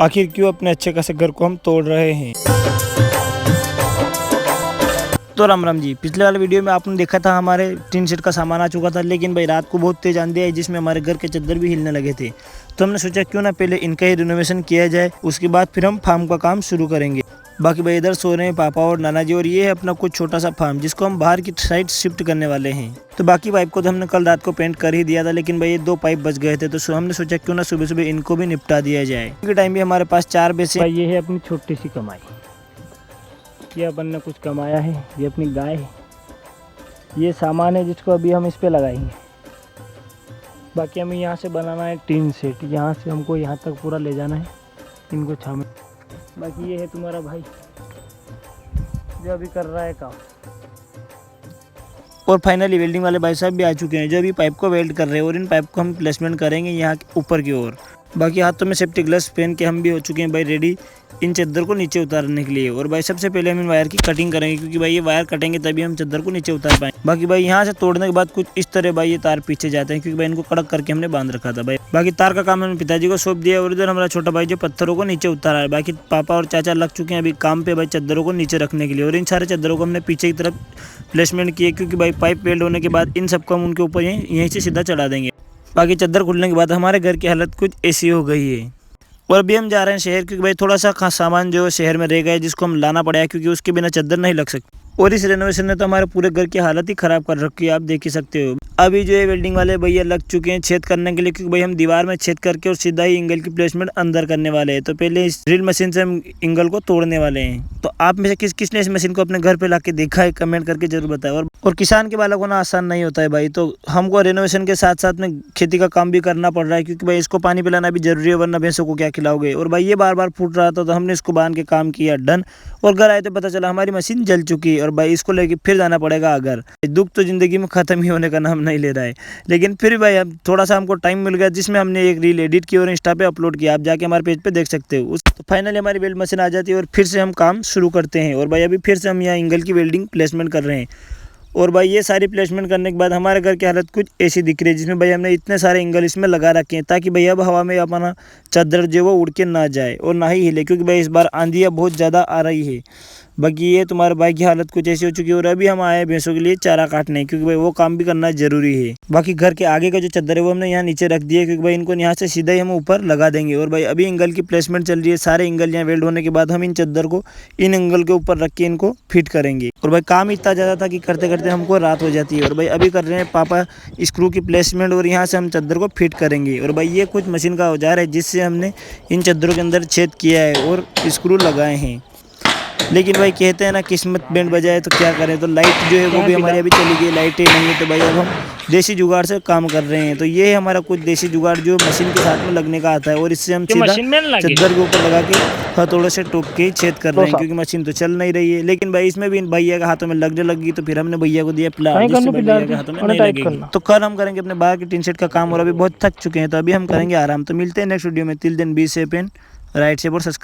आखिर क्यों अपने अच्छे खासे घर को हम तोड़ रहे हैं। तो राम राम जी, पिछले वाले वीडियो में आपने देखा था हमारे टीन शेड का सामान आ चुका था, लेकिन भाई रात को बहुत तेज आंधी आई जिसमें हमारे घर के चद्दर भी हिलने लगे थे। तो हमने सोचा क्यों ना पहले इनका ही रिनोवेशन किया जाए, उसके बाद फिर हम फार्म का काम शुरू करेंगे। बाकी भाई इधर सो रहे हैं पापा और नाना जी, और ये है अपना कुछ छोटा सा फार्म जिसको हम बाहर की साइड शिफ्ट करने वाले हैं। तो बाकी पाइप को तो हमने कल रात को पेंट कर ही दिया था, लेकिन भाई ये 2 पाइप बच गए थे, तो हमने सोचा क्यों ना सुबह सुबह इनको भी निपटा दिया जाए। क्योंकि टाइम भी हमारे पास 4 भैंसे। भाई ये है अपनी छोटी सी कमाई, ये अपन ने कुछ कमाया है, ये अपनी गाय है, ये सामान है जिसको अभी हम इस पे लगाएंगे। बाकी हमें यहाँ से बनाना है टीन सेट, यहाँ से हमको यहाँ तक पूरा ले जाना है इनको छाव में। बाकी ये है तुम्हारा भाई जो अभी कर रहा है काम। और फाइनली वेल्डिंग वाले भाई साहब भी आ चुके हैं जो अभी पाइप को वेल्ड कर रहे हैं, और इन पाइप को हम प्लेसमेंट करेंगे यहाँ ऊपर की ओर। बाकी हाथों में सेफ्टी ग्लव्स पहन के हम भी हो चुके हैं भाई रेडी इन चद्दर को नीचे उतारने के लिए। और भाई सबसे पहले हम इन वायर की कटिंग करेंगे, क्योंकि भाई ये वायर कटेंगे तभी हम चद्दर को नीचे उतार पाएंगे। बाकी भाई यहाँ से तोड़ने के बाद कुछ इस तरह भाई ये तार पीछे जाते हैं, क्योंकि भाई इनको कड़क करके हमने बांध रखा था भाई। बाकी तार का काम हमने पिताजी को सौंप दिया, और इधर हमारा छोटा भाई जो पत्थरों को नीचे उतारा है। बाकी पापा और चाचा लग चुके हैं अभी काम पे भाई चद्दरों को नीचे रखने के लिए। और इन सारे चद्दरों को हमने पीछे की तरफ प्लेसमेंट किए, क्योंकि भाई पाइप वेल्ड होने के बाद इन सबको हम उनके ऊपर यहीं से सीधा चढ़ा देंगे। बाकी चद्दर खुलने के बाद हमारे घर की हालत कुछ ऐसी हो गई है। और अभी हम जा रहे हैं शहर, क्योंकि भाई थोड़ा सा खास सामान जो शहर में रह गया है जिसको हम लाना पड़ा है, क्योंकि उसके बिना चद्दर नहीं लग सकती। और इस रेनोवेशन ने तो हमारे पूरे घर की हालत ही खराब कर रखी है, आप देख ही सकते हो। अभी जो है वेल्डिंग वाले भैया लग चुके हैं छेद करने के लिए, क्योंकि भाई हम दीवार में छेद करके और सीधा ही एंगल की प्लेसमेंट अंदर करने वाले हैं। तो पहले इस ड्रिल मशीन से हम एंगल को तोड़ने वाले हैं। तो आप में से किसने इस मशीन को अपने घर पे लाके देखा है, कमेंट करके जरूर बताएं। और किसान के बालों को ना आसान नहीं होता है भाई, तो हमको रेनोवेशन के साथ साथ में खेती का काम भी करना पड़ रहा है, क्योंकि भाई इसको पानी पिलाना भी जरूरी है, वरना भैंसों को क्या खिलाओगे। और भाई ये बार बार फूट रहा था, तो हमने इसको बांध के काम किया डन। और घर आए तो पता चला हमारी मशीन जल चुकी है, और भाई इसको लेके फिर जाना पड़ेगा अगर। दुख तो जिंदगी में खत्म ही होने का नाम नहीं ले रहा है, लेकिन फिर भाई अब थोड़ा सा हमको टाइम मिल गया, जिसमें हमने एक रील एडिट की और इंस्टा पे अपलोड किया। आप जाके हमारे पेज पे देख सकते हो। तो फाइनली हमारी वेल्ड मशीन आ जाती है और फिर से हम काम शुरू करते हैं। और भाई अभी फिर से हम यहाँ एंगल की वेल्डिंग प्लेसमेंट कर रहे हैं। और भाई ये सारी प्लेसमेंट करने के बाद हमारे घर की हालत कुछ ऐसी दिख रही है, जिसमें भाई हमने इतने सारे एंगल इसमें लगा रखे हैं, ताकि भाई अब हवा में अपना चादर जो वो उड़ के ना जाए और ना ही हिले, क्योंकि भाई इस बार आंधियाँ बहुत ज़्यादा आ रही है। बाकी ये तुम्हारे भाई की हालत कुछ ऐसी हो चुकी है। और अभी हम आए हैं भैंसों के लिए चारा काटने, क्योंकि भाई वो काम भी करना जरूरी है। बाकी घर के आगे का जो चादर है वो हमने यहाँ नीचे रख दिया, क्योंकि भाई इनको यहाँ से सीधा ही हम ऊपर लगा देंगे। और भाई अभी एंगल की प्लेसमेंट चल रही है, सारे एंगल यहाँ वेल्ड होने के बाद हम इन चादर को इन एंगल के ऊपर रख के इनको फिट करेंगे। और भाई काम इतना ज़्यादा था कि करते करते हमको रात हो जाती है। और भाई अभी कर रहे हैं पापा स्क्रू की प्लेसमेंट, और यहाँ से हम चादर को फिट करेंगे। और भाई ये कुछ मशीन का औजार है जिससे हमने इन चादरों के अंदर छेद किया है और स्क्रू लगाए हैं। लेकिन भाई कहते हैं ना किस्मत बैंड बजाए तो क्या करें। तो लाइट जो है वो भी हमारी अभी चली गई, लाइटें नहीं है। तो भाई अब हम देसी जुगाड़ से काम कर रहे हैं। तो ये है हमारा कुछ देसी जुगाड़ जो मशीन के साथ में लगने का आता है, और इससे हम सीधा चादर के ऊपर लगा के हथौड़े से टोक के छेद कर रहे हैं, क्योंकि मशीन तो चल नहीं रही है। लेकिन भाई इसमें भी भैया के हाथों में लगने लगी, तो फिर हमने भैया को दिया प्लान, जिससे भैया के हाथों में नहीं लगेगी। तो कल हम करेंगे अपने बाहर के टीन शेड का काम, और अभी बहुत थक चुके हैं, तो अभी हम करेंगे आराम। तो मिलते हैं नेक्स्ट वीडियो में। तिल दिन be safe and right safe और सब्सक्राइब।